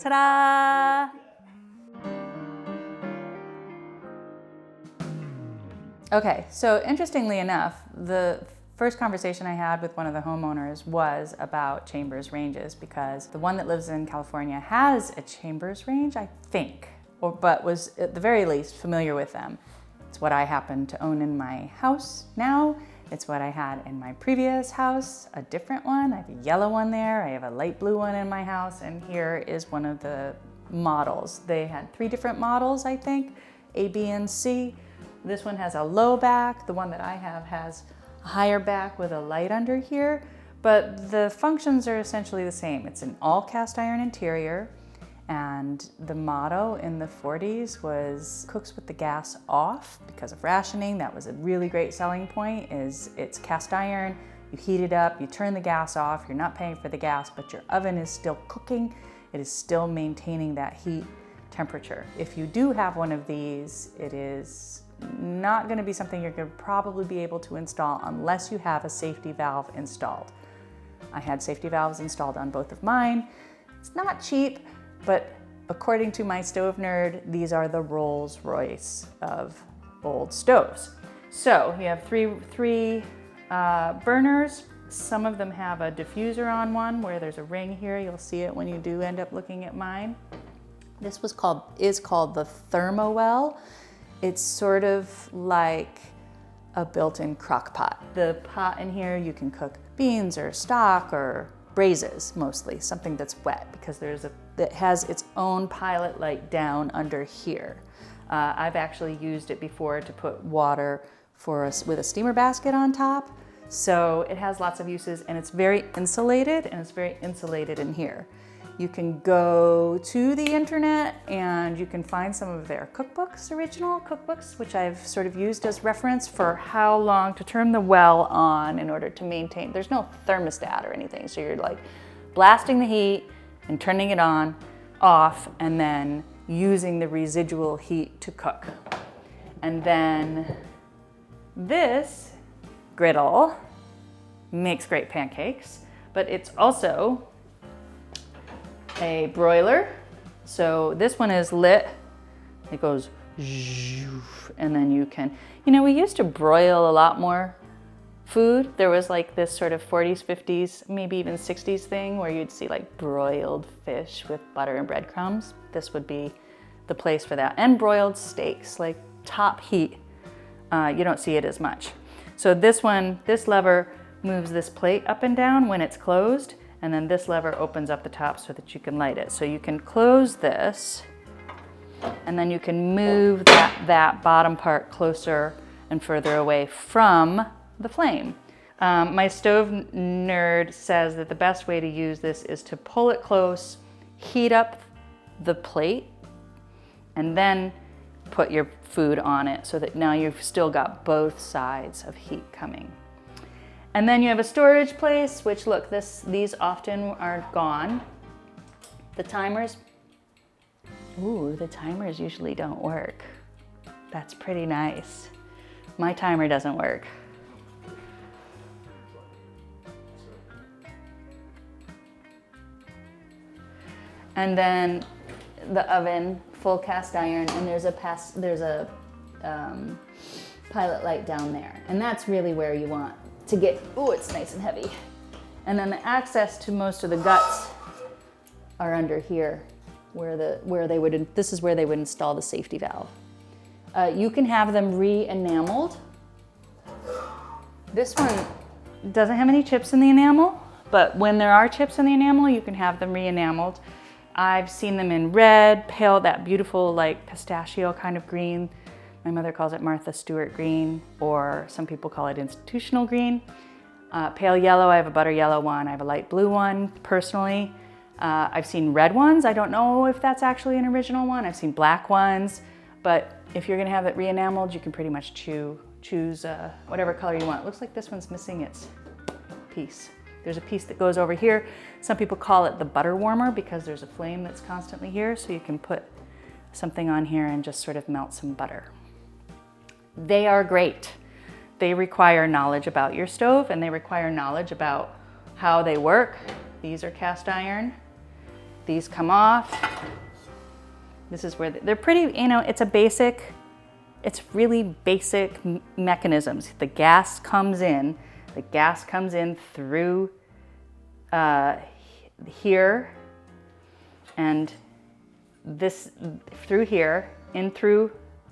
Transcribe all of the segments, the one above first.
Ta-da! Okay, so interestingly enough, the first conversation I had with one of the homeowners was about Chambers ranges, because the one that lives in California has a Chambers range, I think, but was at the very least familiar with them. It's what I happen to own in my house now. It's what I had in my previous house, a different one. I have a yellow one there. I have a light blue one in my house, and here is one of the models. They had 3 different models, I think, A, B, and C. This one has a low back. The one that I have has a higher back with a light under here, but the functions are essentially the same. It's an all cast iron interior, and the motto in the 40s was cooks with the gas off because of rationing. That was a really great selling point, is it's cast iron, you heat it up, you turn the gas off, you're not paying for the gas, but your oven is still cooking. It is still maintaining that heat temperature. If you do have one of these, it is not going to be something you're going to probably be able to install unless you have a safety valve installed. I had safety valves installed on both of mine. It's not cheap, but according to my stove nerd, these are the Rolls Royce of old stoves. So you have three burners. Some of them have a diffuser on one where there's a ring here. You'll see it when you do end up looking at mine. This is called the Thermowell. It's sort of like a built-in crock pot. The pot in here, you can cook beans or stock or braises, mostly, something that's wet, because it has its own pilot light down under here. I've actually used it before to put water with a steamer basket on top. So it has lots of uses, and it's very insulated, in here. You can go to the internet and you can find some of their cookbooks, original cookbooks, which I've sort of used as reference for how long to turn the well on in order to maintain. There's no thermostat or anything, so you're like blasting the heat and turning it on, off, and then using the residual heat to cook. And then this griddle makes great pancakes, but it's also a broiler. So this one is lit. It goes and then you can, we used to broil a lot more food. There was like this sort of 40s, 50s, maybe even 60s thing where you'd see like broiled fish with butter and breadcrumbs. This would be the place for that. And broiled steaks, like top heat. You don't see it as much. So this lever moves this plate up and down when it's closed, and then this lever opens up the top so that you can light it. So you can close this, and then you can move that bottom part closer and further away from the flame. My stove nerd says that the best way to use this is to pull it close, heat up the plate, and then put your food on it so that now you've still got both sides of heat coming. And then you have a storage place, which look, these often are gone. The timers usually don't work. That's pretty nice. My timer doesn't work. And then the oven, full cast iron, and there's a pilot light down there. And that's really where you want to get, it's nice and heavy. And then the access to most of the guts are under here, this is where they would install the safety valve. You can have them re-enameled. This one doesn't have any chips in the enamel, but when there are chips in the enamel, you can have them re-enameled. I've seen them in red, pale, that beautiful like pistachio kind of green. My mother calls it Martha Stewart green, or some people call it institutional green. Pale yellow, I have a butter yellow one. I have a light blue one, personally. I've seen red ones. I don't know if that's actually an original one. I've seen black ones, but if you're gonna have it re-enameled, you can pretty much choose whatever color you want. It looks like this one's missing its piece. There's a piece that goes over here. Some people call it the butter warmer because there's a flame that's constantly here, so you can put something on here and just sort of melt some butter. They are great. They require knowledge about your stove, and they require knowledge about how they work. These are cast iron. these come off. This is where they're pretty, you know, it's really basic mechanisms. The gas comes in through here, and this through here, in through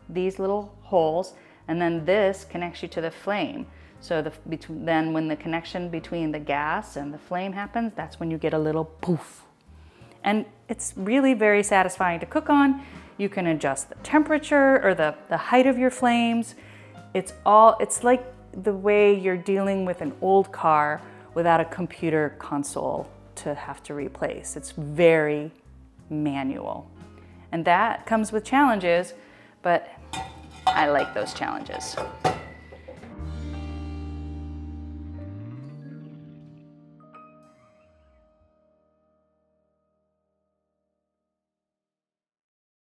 these little holes, and then this connects you to the flame. So then when the connection between the gas and the flame happens, that's when you get a little poof. And it's really very satisfying to cook on. You can adjust the temperature or the height of your flames. It's like the way you're dealing with an old car without a computer console to have to replace. It's very manual. And that comes with challenges, but I like those challenges.